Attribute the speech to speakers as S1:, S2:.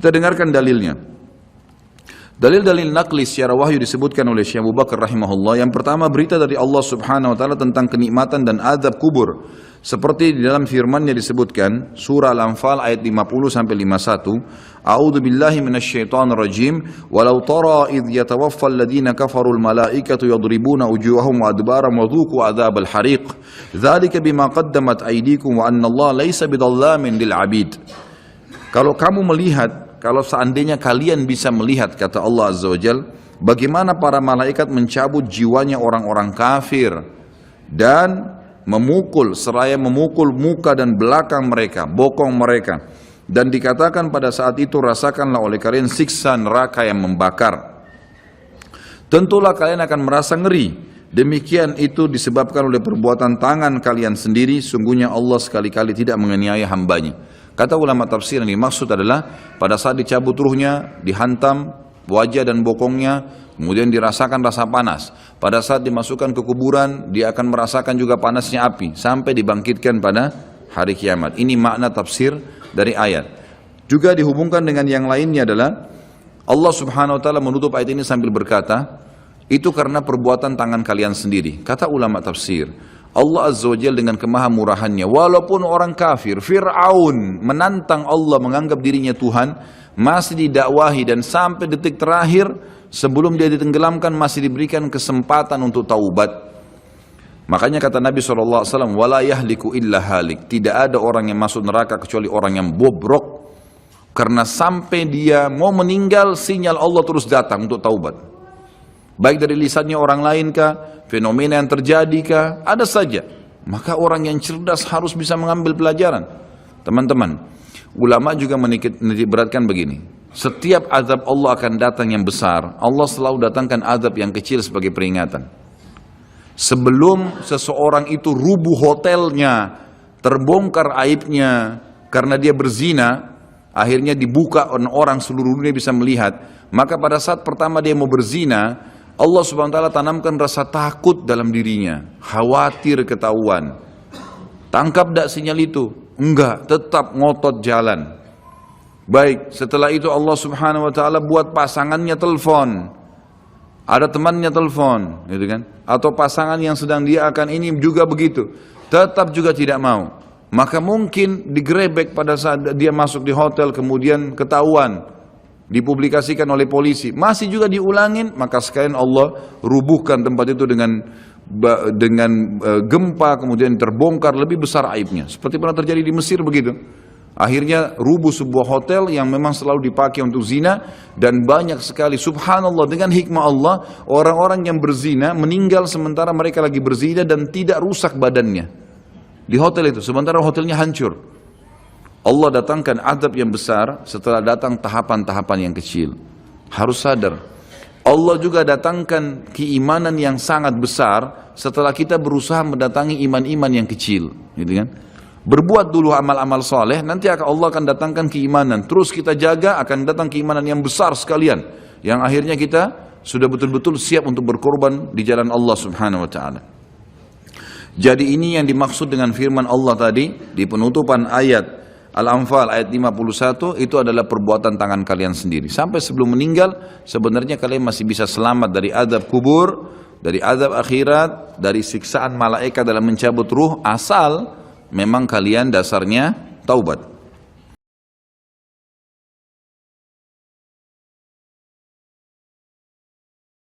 S1: Kita dengarkan dalilnya. Dalil-dalil naqli secara wahyu disebutkan oleh Syekh Abu Bakar rahimahullah. Yang pertama, berita dari Allah Subhanahu wa taala tentang kenikmatan dan azab kubur. Seperti di dalam firman-Nya disebutkan surah Al-Anfal ayat 50 sampai 51, A'udzu billahi minasyaitonir rajim, walau tara idh yatawaffal ladzina kafarul malaikatu yadribuna wujuhahum wa adbarahum wa dhuqu adzabal hariq. Dzalika bima qaddamat aydikum wa anna Allah laisa bidzallamin lil 'abid. Kalau kamu melihat, kalau seandainya kalian bisa melihat, kata Allah Azza wa Jal, bagaimana para malaikat mencabut jiwanya orang-orang kafir dan memukul, seraya memukul muka dan belakang mereka, bokong mereka. Dan dikatakan pada saat itu, rasakanlah oleh kalian siksa neraka yang membakar. Tentulah kalian akan merasa ngeri. Demikian itu disebabkan oleh perbuatan tangan kalian sendiri. Sungguhnya Allah sekali-kali tidak menganiaya hambanya. Kata ulama tafsir yang dimaksud adalah pada saat dicabut ruhnya, dihantam wajah dan bokongnya, kemudian dirasakan rasa panas. Pada saat dimasukkan ke kuburan, dia akan merasakan juga panasnya api sampai dibangkitkan pada hari kiamat. Ini makna tafsir dari ayat. Juga dihubungkan dengan yang lainnya adalah Allah Subhanahu wa taala menutup ayat ini sambil berkata, itu karena perbuatan tangan kalian sendiri. Kata ulama tafsir, Allah Azza wa Jalla dengan kemahamurahannya, walaupun orang kafir, Fir'aun menantang Allah menganggap dirinya Tuhan, masih didakwahi dan sampai detik terakhir sebelum dia ditenggelamkan masih diberikan kesempatan untuk taubat. Makanya kata Nabi SAW, wala yahliku illa halik, tidak ada orang yang masuk neraka kecuali orang yang bobrok. Karena sampai dia mau meninggal, sinyal Allah terus datang untuk taubat. Baik dari lisannya orang lain kah, fenomena yang terjadi kah, ada saja. Maka orang yang cerdas harus bisa mengambil pelajaran. Teman-teman, ulama juga menitikberatkan begini. Setiap azab Allah akan datang yang besar, Allah selalu datangkan azab yang kecil sebagai peringatan. Sebelum seseorang itu rubuh hotelnya, terbongkar aibnya karena dia berzina, akhirnya dibuka orang seluruh dunia bisa melihat, maka pada saat pertama dia mau berzina, Allah Subhanahu wa taala tanamkan rasa takut dalam dirinya, khawatir ketahuan. Tangkap tak sinyal itu? Enggak, tetap ngotot jalan. Baik, setelah itu Allah Subhanahu wa taala buat pasangannya telepon. Ada temannya telepon, gitu kan? Atau pasangan yang sedang dia akan ini juga begitu. Tetap juga tidak mau. Maka mungkin digerebek pada saat dia masuk di hotel, kemudian ketahuan, dipublikasikan oleh polisi, masih juga diulangin, maka sekalian Allah rubuhkan tempat itu dengan gempa, kemudian terbongkar lebih besar aibnya. Seperti pernah terjadi di Mesir begitu. Akhirnya rubuh sebuah hotel yang memang selalu dipakai untuk zina, dan banyak sekali, subhanallah, dengan hikmah Allah, orang-orang yang berzina meninggal sementara mereka lagi berzina dan tidak rusak badannya di hotel itu, sementara hotelnya hancur. Allah datangkan azab yang besar setelah datang tahapan-tahapan yang kecil. Harus sadar, Allah juga datangkan keimanan yang sangat besar setelah kita berusaha mendatangi iman-iman yang kecil, gitu kan? Berbuat dulu amal-amal soleh, nanti Allah akan datangkan keimanan. Terus kita jaga, akan datang keimanan yang besar sekalian, yang akhirnya kita sudah betul-betul siap untuk berkorban di jalan Allah Subhanahu wa taala. Jadi ini yang dimaksud dengan firman Allah tadi di penutupan ayat Al-Anfal ayat 51, itu adalah perbuatan tangan kalian sendiri. Sampai sebelum meninggal, sebenarnya kalian masih bisa selamat dari azab kubur, dari azab akhirat, dari siksaan malaikat dalam mencabut ruh, asal memang kalian dasarnya taubat.